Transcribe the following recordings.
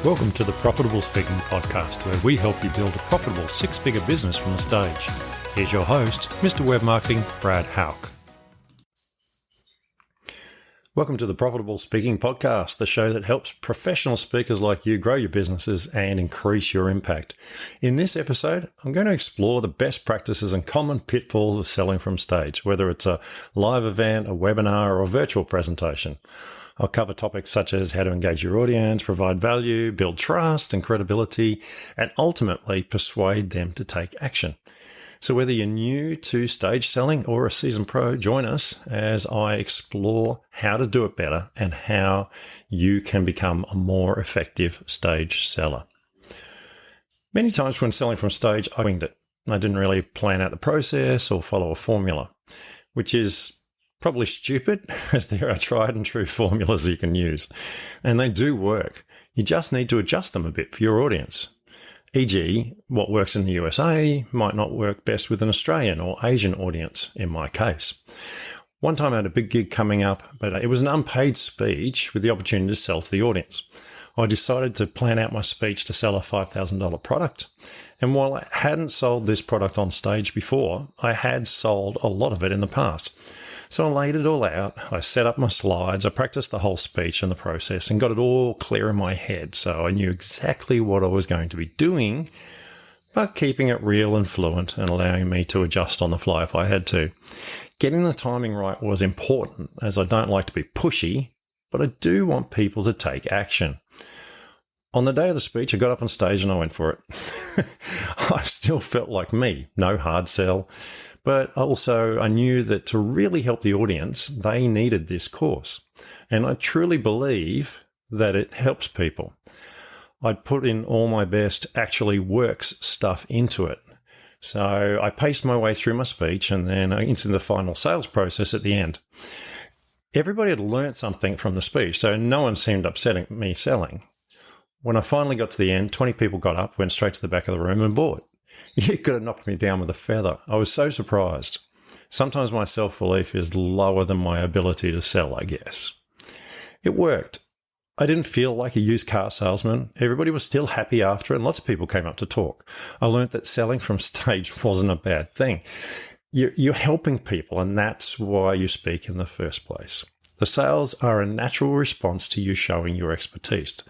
Welcome to the Profitable Speaking Podcast, where we help you build a profitable six-figure business from the stage. Here's your host, Mr. Web Marketing, Brad Hauck. Welcome to the Profitable Speaking Podcast, the show that helps professional speakers like you grow your businesses and increase your impact. In this episode, I'm going to explore the best practices and common pitfalls of selling from stage, whether it's a live event, a webinar, or a virtual presentation. I'll cover topics such as how to engage your audience, provide value, build trust and credibility, and ultimately persuade them to take action. So whether you're new to stage selling or a seasoned pro, join us as I explore how to do it better and how you can become a more effective stage seller. Many times when selling from stage, I winged it. I didn't really plan out the process or follow a formula, which is probably stupid, as there are tried and true formulas you can use. And they do work. You just need to adjust them a bit for your audience. E.g., what works in the USA might not work best with an Australian or Asian audience, in my case. One time I had a big gig coming up, but it was an unpaid speech with the opportunity to sell to the audience. I decided to plan out my speech to sell a $5,000 product. And while I hadn't sold this product on stage before, I had sold a lot of it in the past. So I laid it all out, I set up my slides, I practiced the whole speech and the process and got it all clear in my head so I knew exactly what I was going to be doing, but keeping it real and fluent and allowing me to adjust on the fly if I had to. Getting the timing right was important, as I don't like to be pushy, but I do want people to take action. On the day of the speech, I got up on stage and I went for it. I still felt like me, no hard sell. But also I knew that to really help the audience, they needed this course. And I truly believe that it helps people. I'd put in all my best actually works stuff into it. So I paced my way through my speech and then into the final sales process at the end. Everybody had learnt something from the speech, so no one seemed upset at me selling. When I finally got to the end, 20 people got up, went straight to the back of the room and bought. You could have knocked me down with a feather. I was so surprised. Sometimes my self-belief is lower than my ability to sell, I guess. It worked. I didn't feel like a used car salesman. Everybody was still happy after it, and lots of people came up to talk. I learned that selling from stage wasn't a bad thing. You're helping people, and that's why you speak in the first place. The sales are a natural response to you showing your expertise.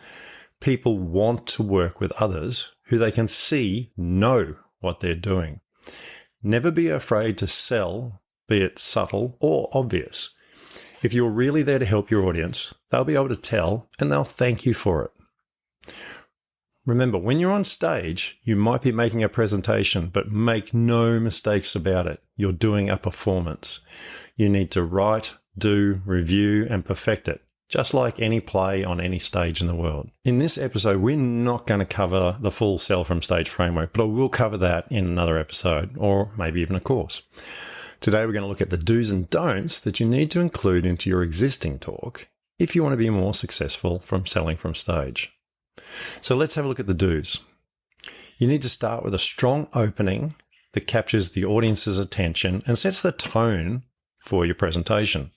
People want to work with others who they can see know what they're doing. Never be afraid to sell, be it subtle or obvious. If you're really there to help your audience, they'll be able to tell and they'll thank you for it. Remember, when you're on stage, you might be making a presentation, but make no mistakes about it. You're doing a performance. You need to write, do, review, and perfect it, just like any play on any stage in the world. In this episode, we're not going to cover the full sell from stage framework, but I will cover that in another episode or maybe even a course. Today, we're going to look at the do's and don'ts that you need to include into your existing talk if you want to be more successful from selling from stage. So let's have a look at the do's. You need to start with a strong opening that captures the audience's attention and sets the tone for your presentation.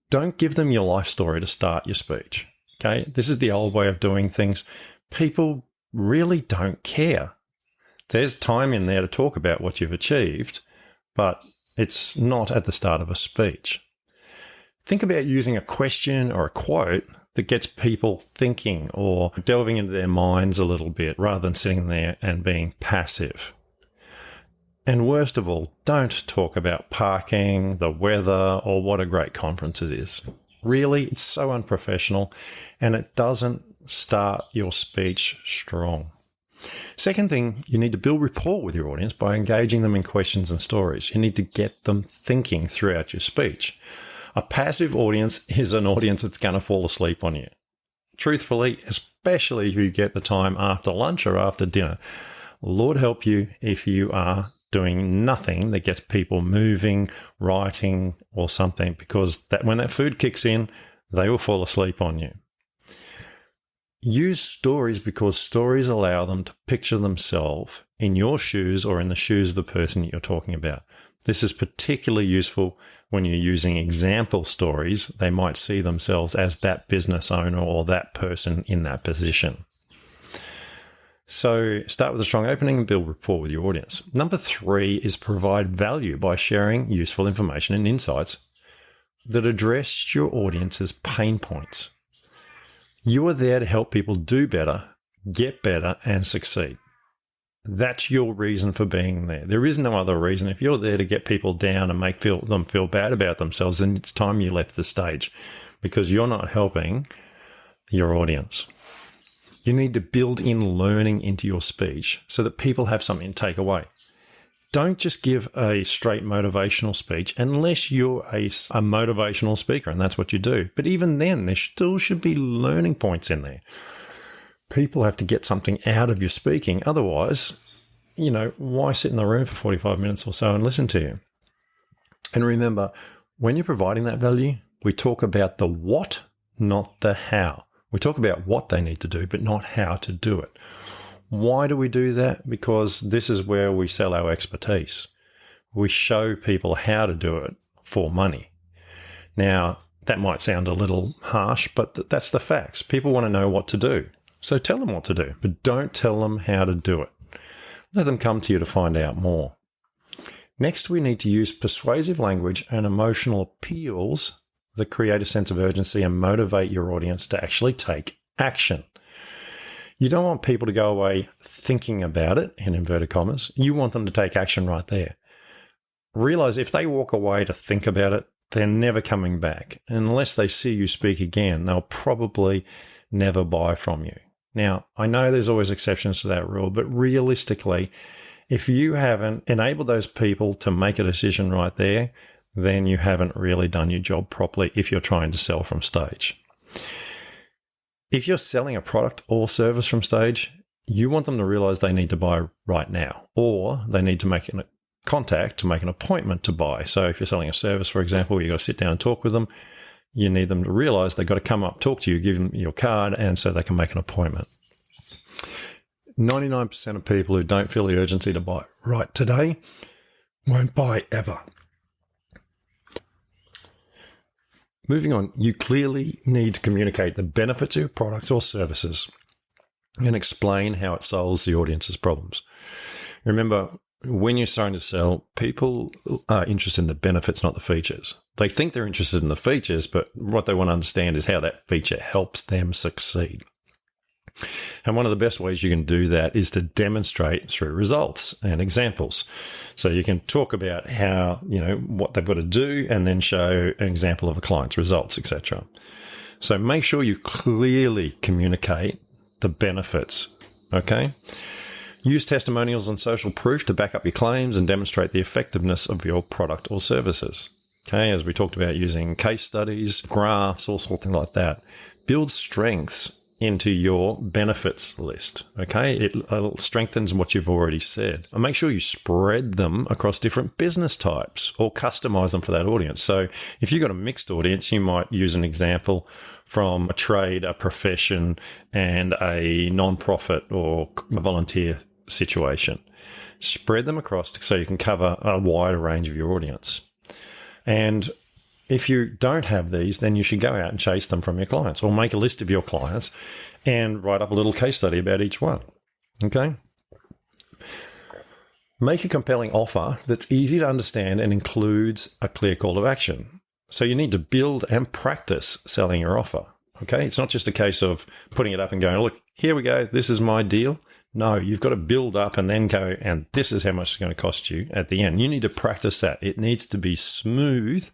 Don't give them your life story to start your speech. Okay, this is the old way of doing things. People really don't care. There's time in there to talk about what you've achieved, but it's not at the start of a speech. Think about using a question or a quote that gets people thinking or delving into their minds a little bit rather than sitting there and being passive. And worst of all, don't talk about parking, the weather, or what a great conference it is. Really, it's so unprofessional, and it doesn't start your speech strong. Second thing, you need to build rapport with your audience by engaging them in questions and stories. You need to get them thinking throughout your speech. A passive audience is an audience that's going to fall asleep on you. Truthfully, especially if you get the time after lunch or after dinner. Lord help you if you are doing nothing that gets people moving, writing, or something, because when that food kicks in, they will fall asleep on you. Use stories because stories allow them to picture themselves in your shoes or in the shoes of the person you're talking about. This is particularly useful when you're using example stories. They might see themselves as that business owner or that person in that position. So start with a strong opening and build rapport with your audience. Number 3 is provide value by sharing useful information and insights that address your audience's pain points. You are there to help people do better, get better, and succeed. That's your reason for being there. There is no other reason. If you're there to get people down and make them feel bad about themselves, then it's time you left the stage, because you're not helping your audience. You need to build in learning into your speech so that people have something to take away. Don't just give a straight motivational speech unless you're a motivational speaker, and that's what you do. But even then, there still should be learning points in there. People have to get something out of your speaking. Otherwise, why sit in the room for 45 minutes or so and listen to you? And remember, when you're providing that value, we talk about the what, not the how. We talk about what they need to do, but not how to do it. Why do we do that? Because this is where we sell our expertise. We show people how to do it for money. Now, that might sound a little harsh, but that's the facts. People want to know what to do. So tell them what to do, but don't tell them how to do it. Let them come to you to find out more. Next, we need to use persuasive language and emotional appeals that create a sense of urgency and motivate your audience to actually take action. You don't want people to go away thinking about it, in inverted commas. You want them to take action right there. Realize if they walk away to think about it, they're never coming back. Unless they see you speak again, they'll probably never buy from you. Now, I know there's always exceptions to that rule, but realistically, if you haven't enabled those people to make a decision right there, then you haven't really done your job properly if you're trying to sell from stage. If you're selling a product or service from stage, you want them to realize they need to buy right now, or they need to make a contact to make an appointment to buy. So if you're selling a service, for example, you've got to sit down and talk with them, you need them to realize they've got to come up, talk to you, give them your card, and so they can make an appointment. 99% of people who don't feel the urgency to buy right today won't buy ever. Moving on, you clearly need to communicate the benefits of your products or services and explain how it solves the audience's problems. Remember, when you're starting to sell, people are interested in the benefits, not the features. They think they're interested in the features, but what they want to understand is how that feature helps them succeed. And one of the best ways you can do that is to demonstrate through results and examples. So you can talk about how, what they've got to do and then show an example of a client's results, etc. So make sure you clearly communicate the benefits, okay? Use testimonials and social proof to back up your claims and demonstrate the effectiveness of your product or services. Okay, as we talked about, using case studies, graphs, all sorts of things like that. Build strengths into your benefits list, okay? It strengthens what you've already said. And make sure you spread them across different business types or customize them for that audience. So if you've got a mixed audience, you might use an example from a trade, a profession, and a non-profit or a volunteer situation. Spread them across so you can cover a wider range of your audience. And if you don't have these, then you should go out and chase them from your clients, or make a list of your clients and write up a little case study about each one. Okay? Make a compelling offer that's easy to understand and includes a clear call to action. So you need to build and practice selling your offer. Okay? It's not just a case of putting it up and going, look, here we go, this is my deal. No, you've got to build up and then go, and this is how much it's going to cost you at the end. You need to practice that. It needs to be smooth,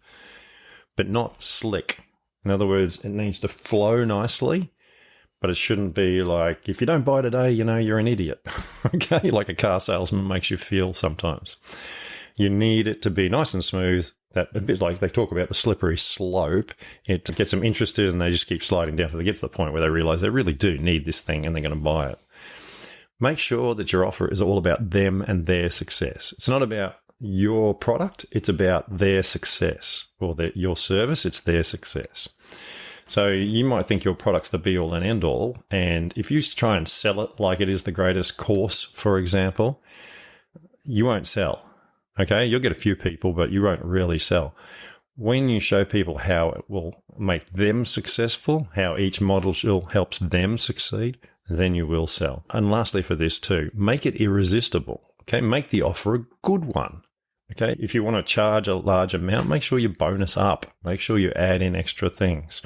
but not slick. In other words, it needs to flow nicely, but it shouldn't be like, if you don't buy today, you're an idiot. Okay? Like a car salesman makes you feel sometimes. You need it to be nice and smooth, that a bit like they talk about the slippery slope. It gets them interested and they just keep sliding down until they get to the point where they realize they really do need this thing and they're going to buy it. Make sure that your offer is all about them and their success. It's not about your product, it's about their success, or your service, it's their success. So you might think your product's the be-all and end-all, and if you try and sell it like it is the greatest course, for example, you won't sell. Okay, you'll get a few people, but you won't really sell. When you show people how it will make them successful, how each module helps them succeed, then you will sell. And lastly for this too, make it irresistible. Okay, make the offer a good one. Okay, if you want to charge a large amount, make sure you bonus up. Make sure you add in extra things.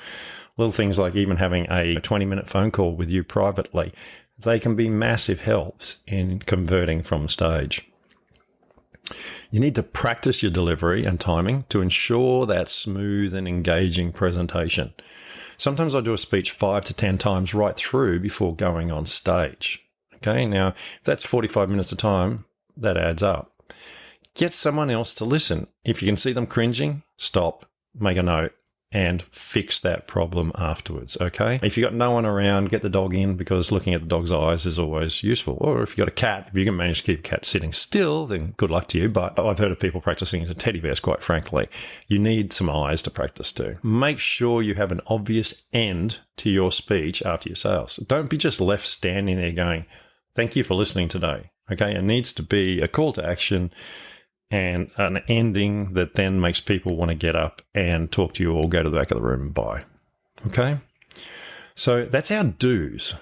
Little things like even having a 20-minute phone call with you privately. They can be massive helps in converting from stage. You need to practice your delivery and timing to ensure that smooth and engaging presentation. Sometimes I do a speech 5 to 10 times right through before going on stage. Okay, now if that's 45 minutes of time, that adds up. Get someone else to listen. If you can see them cringing, stop, make a note, and fix that problem afterwards, okay? If you've got no one around, get the dog in, because looking at the dog's eyes is always useful. Or if you've got a cat, if you can manage to keep a cat sitting still, then good luck to you. But I've heard of people practicing to teddy bears, quite frankly. You need some eyes to practice to. Make sure you have an obvious end to your speech after your sales. Don't be just left standing there going, thank you for listening today, okay? It needs to be a call to action and an ending that then makes people want to get up and talk to you or go to the back of the room and buy. Okay? So that's our do's.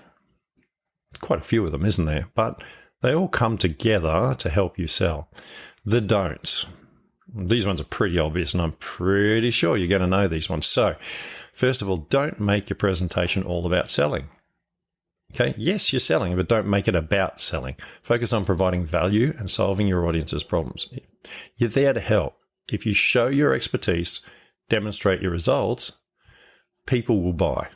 Quite a few of them, isn't there? But they all come together to help you sell. The don'ts. These ones are pretty obvious, and I'm pretty sure you're going to know these ones. So, first of all, don't make your presentation all about selling. Okay, yes, you're selling, but don't make it about selling. Focus on providing value and solving your audience's problems. You're there to help. If you show your expertise, demonstrate your results, people will buy.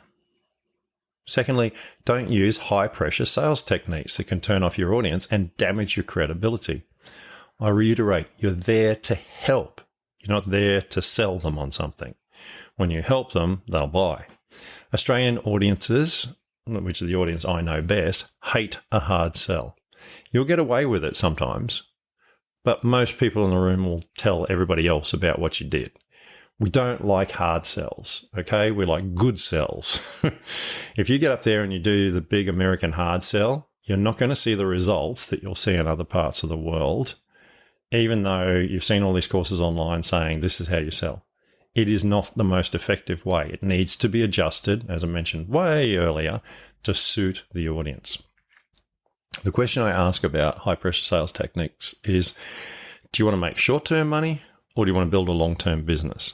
Secondly, don't use high-pressure sales techniques that can turn off your audience and damage your credibility. I reiterate, you're there to help. You're not there to sell them on something. When you help them, they'll buy. Australian audiences, which is the audience I know best, hate a hard sell. You'll get away with it sometimes, but most people in the room will tell everybody else about what you did. We don't like hard sells, okay? We like good sells. If you get up there and you do the big American hard sell, you're not going to see the results that you'll see in other parts of the world, even though you've seen all these courses online saying this is how you sell. It is not the most effective way. It needs to be adjusted, as I mentioned way earlier, to suit the audience. The question I ask about high-pressure sales techniques is, do you want to make short-term money or do you want to build a long-term business?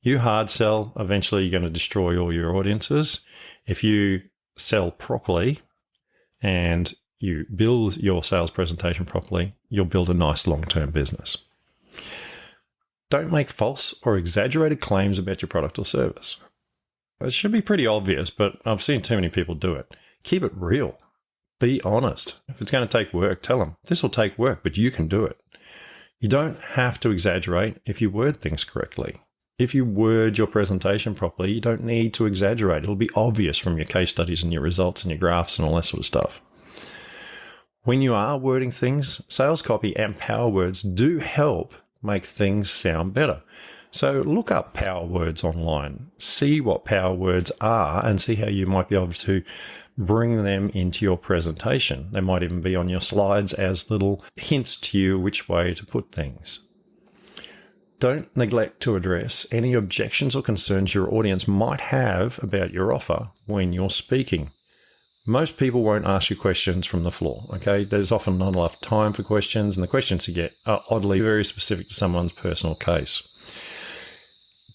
You hard sell, eventually you're going to destroy all your audiences. If you sell properly and you build your sales presentation properly, you'll build a nice long-term business. Don't make false or exaggerated claims about your product or service. It should be pretty obvious, but I've seen too many people do it. Keep it real. Be honest. If it's going to take work, tell them, this will take work, but you can do it. You don't have to exaggerate if you word things correctly. If you word your presentation properly, you don't need to exaggerate. It'll be obvious from your case studies and your results and your graphs and all that sort of stuff. When you are wording things, sales copy and power words do help make things sound better. So look up power words online, see what power words are and see how you might be able to bring them into your presentation. They might even be on your slides as little hints to you which way to put things. Don't neglect to address any objections or concerns your audience might have about your offer when you're speaking. Most people won't ask you questions from the floor, okay? There's often not enough time for questions, and the questions you get are oddly very specific to someone's personal case.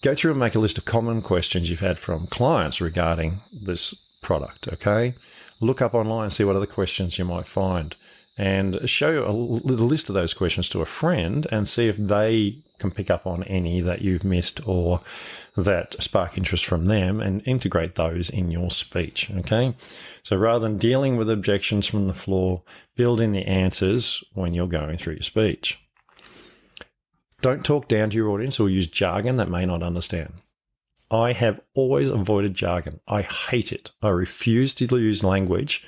Go through and make a list of common questions you've had from clients regarding this product, okay? Look up online and see what other questions you might find, and show a list of those questions to a friend and see if they can pick up on any that you've missed or that spark interest from them and integrate those in your speech, okay? So rather than dealing with objections from the floor, build in the answers when you're going through your speech. Don't talk down to your audience or use jargon that may not understand. I have always avoided jargon. I hate it. I refuse to use language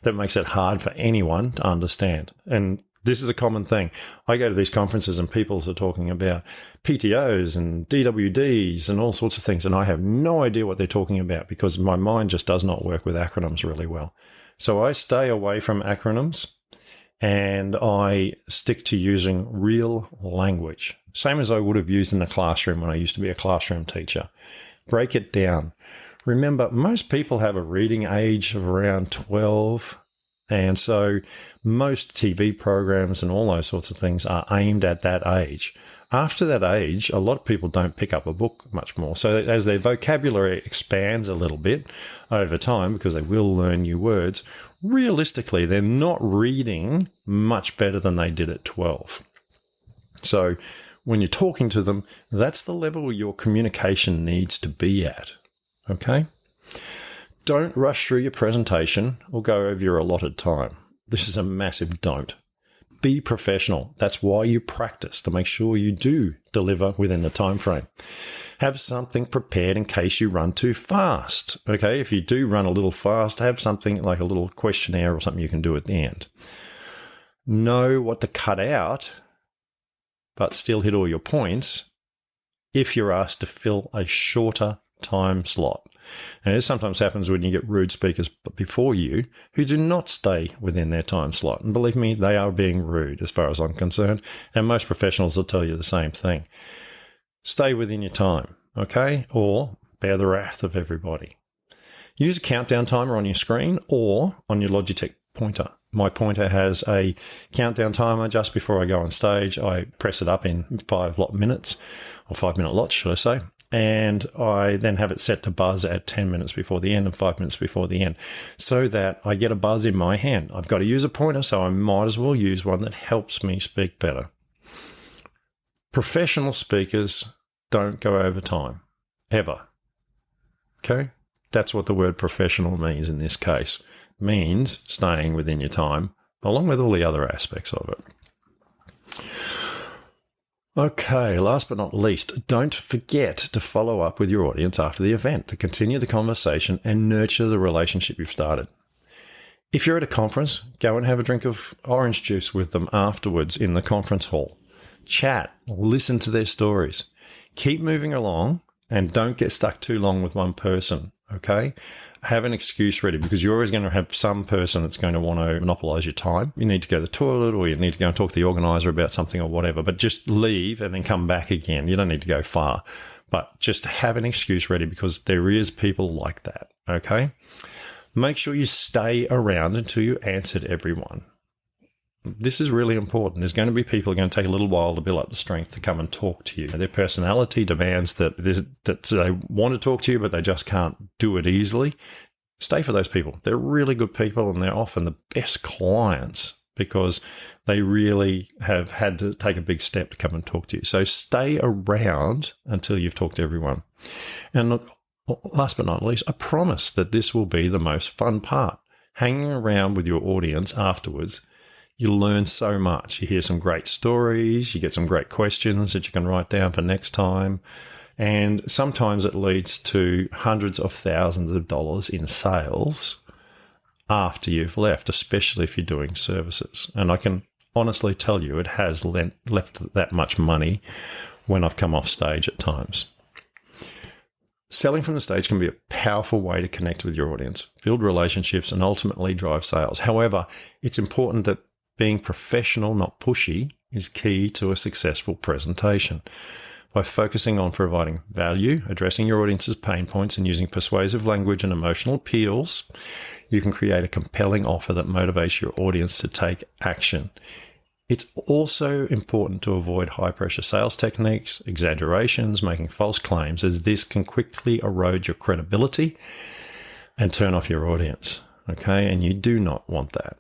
that makes it hard for anyone to understand. And this is a common thing. I go to these conferences and people are talking about PTOs and DWDs and all sorts of things, and I have no idea what they're talking about because my mind just does not work with acronyms really well. So I stay away from acronyms. and I stick to using real language, same as I would have used in the classroom when I used to be a classroom teacher. Break it down. Remember, most people have a reading age of around 12, and so most TV programs and all those sorts of things are aimed at that age. After that age, a lot of people don't pick up a book much more. So as their vocabulary expands a little bit over time, because they will learn new words, realistically, they're not reading much better than they did at 12. So when you're talking to them, that's the level your communication needs to be at. Okay? Don't rush through your presentation or go over your allotted time. This is a massive don't. Be professional. That's why you practice, to make sure you do deliver within the time frame. Have something prepared in case you run too fast. Okay, if you do run a little fast, have something like a little questionnaire or something you can do at the end. Know what to cut out, but still hit all your points if you're asked to fill a shorter time slot. And this sometimes happens when you get rude speakers before you who do not stay within their time slot. And believe me, they are being rude as far as I'm concerned. And most professionals will tell you the same thing. Stay within your time, okay? Or bear the wrath of everybody. Use a countdown timer on your screen or on your Logitech pointer. My pointer has a countdown timer just before I go on stage. I press it up in 5 minutes, or 5-minute lots, should I say. And I then have it set to buzz at 10 minutes before the end and 5 minutes before the end, so that I get a buzz in my hand. I've got to use a pointer, so I might as well use one that helps me speak better. Professional speakers don't go over time, ever. Okay? That's what the word professional means in this case. It means staying within your time, along with all the other aspects of it. Okay, last but not least, don't forget to follow up with your audience after the event to continue the conversation and nurture the relationship you've started. If you're at a conference, go and have a drink of orange juice with them afterwards in the conference hall. Chat, listen to their stories. Keep moving along and don't get stuck too long with one person, okay? Have an excuse ready, because you're always going to have some person that's going to want to monopolize your time. You need to go to the toilet, or you need to go and talk to the organizer about something or whatever, but just leave and then come back again. You don't need to go far, but just have an excuse ready, because there is people like that, okay? Make sure you stay around until you answered everyone. This is really important. There's going to be people who are going to take a little while to build up the strength to come and talk to you. Their personality demands that they want to talk to you, but they just can't do it easily. Stay for those people. They're really good people, and they're often the best clients because they really have had to take a big step to come and talk to you. So stay around until you've talked to everyone. And look, last but not least, I promise that this will be the most fun part. Hanging around with your audience afterwards. You learn so much. You hear some great stories. You get some great questions that you can write down for next time. And sometimes it leads to hundreds of thousands of dollars in sales after you've left, especially if you're doing services. And I can honestly tell you it has left that much money when I've come off stage at times. Selling from the stage can be a powerful way to connect with your audience, build relationships, and ultimately drive sales. However, it's important that being professional, not pushy, is key to a successful presentation. By focusing on providing value, addressing your audience's pain points, and using persuasive language and emotional appeals, you can create a compelling offer that motivates your audience to take action. It's also important to avoid high-pressure sales techniques, exaggerations, making false claims, as this can quickly erode your credibility and turn off your audience, okay? And you do not want that.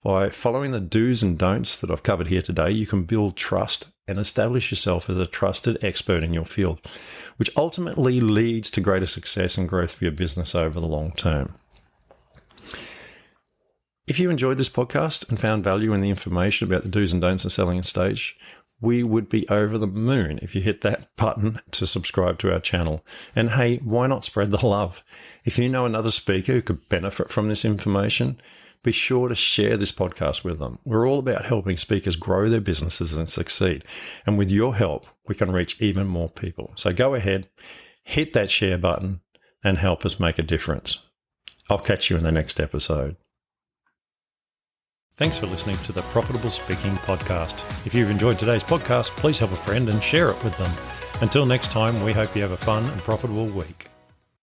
By following the do's and don'ts that I've covered here today, you can build trust and establish yourself as a trusted expert in your field, which ultimately leads to greater success and growth for your business over the long term. If you enjoyed this podcast and found value in the information about the do's and don'ts of selling on stage, we would be over the moon if you hit that button to subscribe to our channel. And hey, why not spread the love? If you know another speaker who could benefit from this information, be sure to share this podcast with them. We're all about helping speakers grow their businesses and succeed. And with your help, we can reach even more people. So go ahead, hit that share button, and help us make a difference. I'll catch you in the next episode. Thanks for listening to the Profitable Speaking Podcast. If you've enjoyed today's podcast, please help a friend and share it with them. Until next time, we hope you have a fun and profitable week.